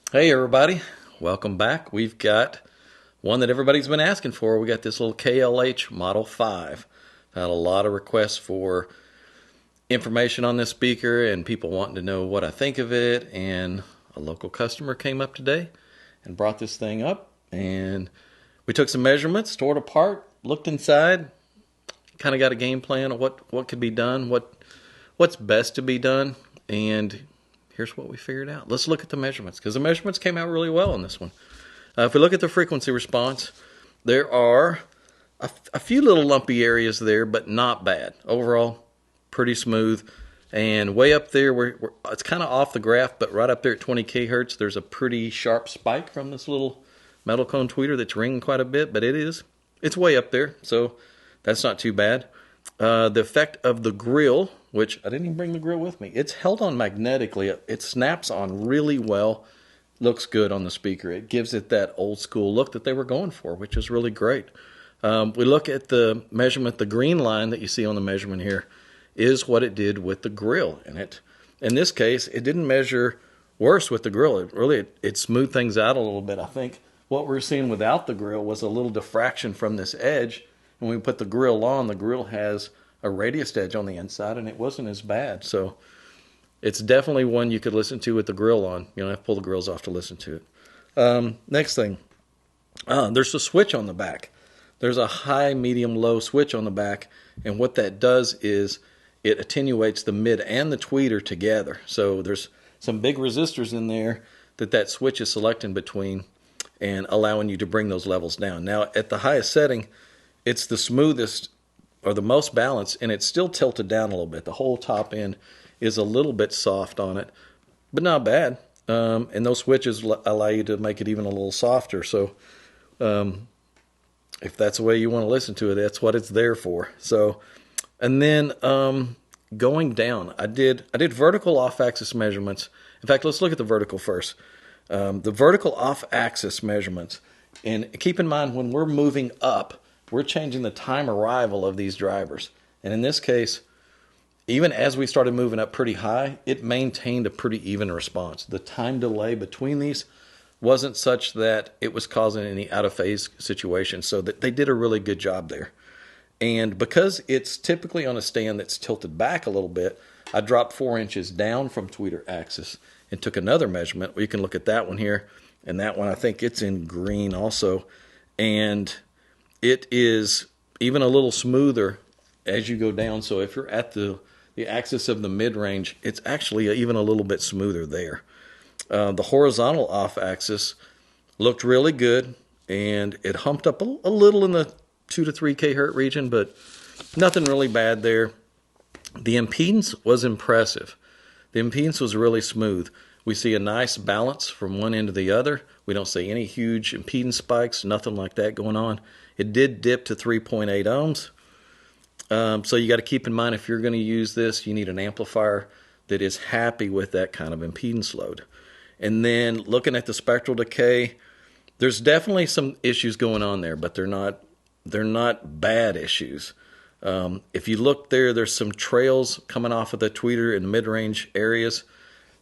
Hey everybody, welcome back. We've got one that everybody's been asking for. We got this little KLH Model 5. Had a lot of requests for information on this speaker and people wanting to know what I think of it. And a local customer came up today and brought this thing up. And we took some measurements, tore it apart, looked inside, kind of got a game plan of what could be done, what's best to be done. And here's what we figured out. Let's look at the measurements because the measurements came out really well on this one. If we look at the frequency response, there are a few little lumpy areas there, but not bad. Overall, pretty smooth. And way up there, it's kind of off the graph, but right up there at 20 kHz, there's a pretty sharp spike from this little metal cone tweeter that's ringing quite a bit, but it's way up there, so that's not too bad. The effect of the grill, which I didn't even bring the grill with me, it's held on magnetically. It snaps on really well. Looks good on the speaker. It gives it that old school look that they were going for, which is really great. We look at the measurement. The green line that you see on the measurement here is what it did with the grill. And in this case, it didn't measure worse with the grill. It smoothed things out a little bit. I think what we're seeing without the grill was a little diffraction from this edge. And when we put the grill on, the grill has a radius edge on the inside, and it wasn't as bad. So it's definitely one you could listen to with the grill on. You don't have to pull the grills off to listen to it. Next thing, there's a switch on the back. There's a high, medium, low switch on the back, and what that does is it attenuates the mid and the tweeter together. So there's some big resistors in there that switch is selecting between and allowing you to bring those levels down. Now, at the highest setting, it's the smoothest or the most balanced, and it's still tilted down a little bit. The whole top end is a little bit soft on it, but not bad. And those switches allow you to make it even a little softer. So if that's the way you want to listen to it, that's what it's there for. So, and then going down, I did vertical off-axis measurements. In fact, let's look at the vertical first. The vertical off-axis measurements, and keep in mind when we're moving up, we're changing the time arrival of these drivers. And in this case, even as we started moving up pretty high, it maintained a pretty even response. The time delay between these wasn't such that it was causing any out-of-phase situations, so that they did a really good job there. And because it's typically on a stand that's tilted back a little bit, I dropped 4 inches down from tweeter axis and took another measurement. Well, you can look at that one here, and that one, I think it's in green also. And it is even a little smoother as you go down. So if you're at the axis of the mid-range, it's actually even a little bit smoother there. The horizontal off-axis looked really good, and it humped up a little in the 2 to 3 kHz region, but nothing really bad there. The impedance was impressive. The impedance was really smooth. We see a nice balance from one end to the other. We don't see any huge impedance spikes, nothing like that going on. It did dip to 3.8 ohms. So you got to keep in mind, if you're going to use this, you need an amplifier that is happy with that kind of impedance load. And then looking at the spectral decay, there's definitely some issues going on there, but they're not bad issues. If you look there, there's some trails coming off of the tweeter in the mid-range areas.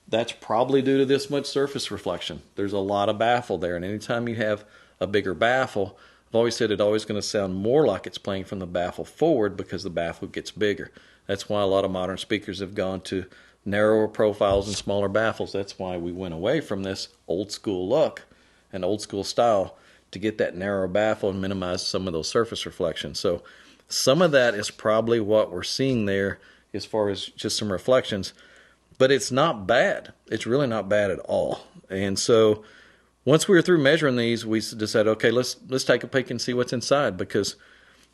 That's probably due to this much surface reflection. There's a lot of baffle there, and anytime you have a bigger baffle, I've always said it's always going to sound more like it's playing from the baffle forward because the baffle gets bigger. That's why a lot of modern speakers have gone to narrower profiles and smaller baffles. That's why we went away from this old school look and old school style to get that narrow baffle and minimize some of those surface reflections. So some of that is probably what we're seeing there as far as just some reflections, but it's not bad. It's really not bad at all. And so once we were through measuring these, we decided, okay, let's take a peek and see what's inside, because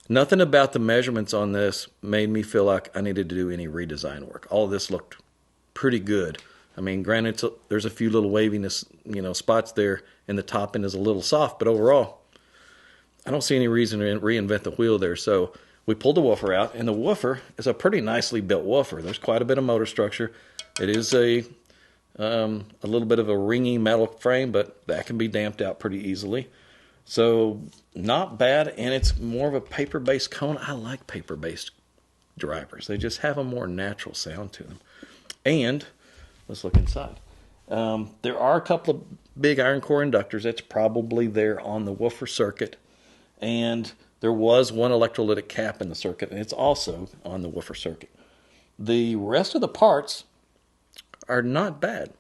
nothing about the measurements on this made me feel like I needed to do any redesign work. All of this looked pretty good. I mean, granted, there's a few little waviness, spots there, and the top end is a little soft, but overall, I don't see any reason to reinvent the wheel there. So we pulled the woofer out, and the woofer is a pretty nicely built woofer. There's quite a bit of motor structure. It is a little bit of a ringy metal frame, but that can be damped out pretty easily. So not bad, and it's more of a paper-based cone. I like paper-based drivers. They just have a more natural sound to them. And let's look inside. There are a couple of big iron core inductors. That's probably there on the woofer circuit. And there was one electrolytic cap in the circuit, and it's also on the woofer circuit. The rest of the parts are not bad.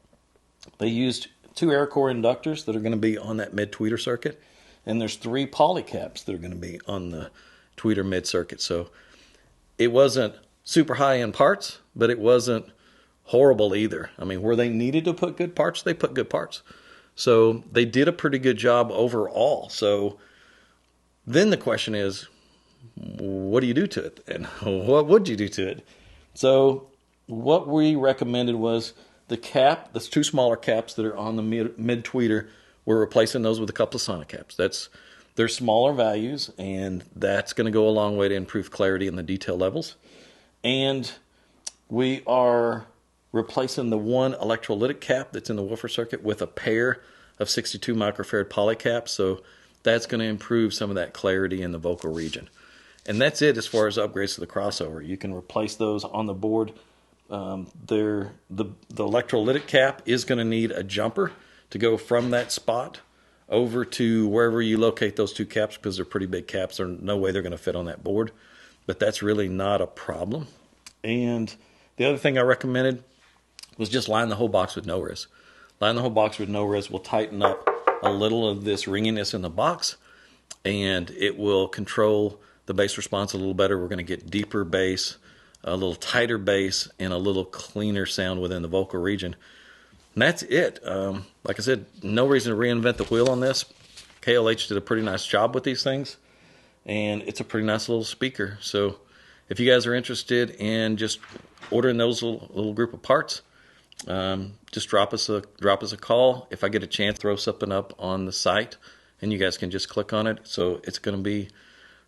They used 2 air core inductors that are going to be on that mid-tweeter circuit, and there's 3 poly caps that are going to be on the tweeter mid circuit. So it wasn't super high-end parts, but it wasn't horrible either. I mean, where they needed to put good parts, they put good parts. So they did a pretty good job overall. So then the question is, what do you do to it? And what would you do to it? So what we recommended was the cap, the 2 smaller caps that are on the mid tweeter, we're replacing those with a couple of Sonic caps. They're smaller values, and that's going to go a long way to improve clarity in the detail levels. And we are replacing the 1 electrolytic cap that's in the woofer circuit with a pair of 62 microfarad poly caps. So that's going to improve some of that clarity in the vocal region. And that's it as far as upgrades to the crossover. You can replace those on the board. The electrolytic cap is going to need a jumper to go from that spot over to wherever you locate those 2 caps, because they're pretty big caps. There's no way they're going to fit on that board. But that's really not a problem. And the other thing I recommended was just line the whole box with no-res. Line the whole box with no-res will tighten up a little of this ringiness in the box, and it will control the bass response a little better. We're going to get deeper bass, a little tighter bass, and a little cleaner sound within the vocal region. And that's it. Like I said, no reason to reinvent the wheel on this. KLH did a pretty nice job with these things, and it's a pretty nice little speaker. So if you guys are interested in just ordering those little group of parts, just drop us a call. If I get a chance, throw something up on the site, and you guys can just click on it. So it's going to be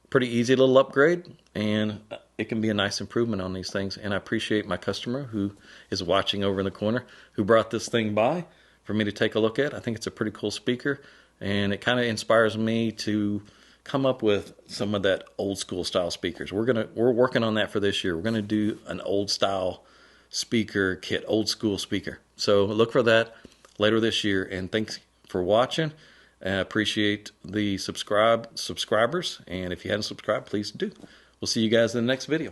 a pretty easy little upgrade, and it can be a nice improvement on these things. And I appreciate my customer who is watching over in the corner, who brought this thing by for me to take a look at. I think it's a pretty cool speaker, and it kind of inspires me to come up with some of that old school style speakers. We're working on that for this year. We're going to do an old style speaker kit, old school speaker. So look for that later this year, and thanks for watching. I appreciate the subscribers, and if you hadn't subscribed, please do. We'll see you guys in the next video.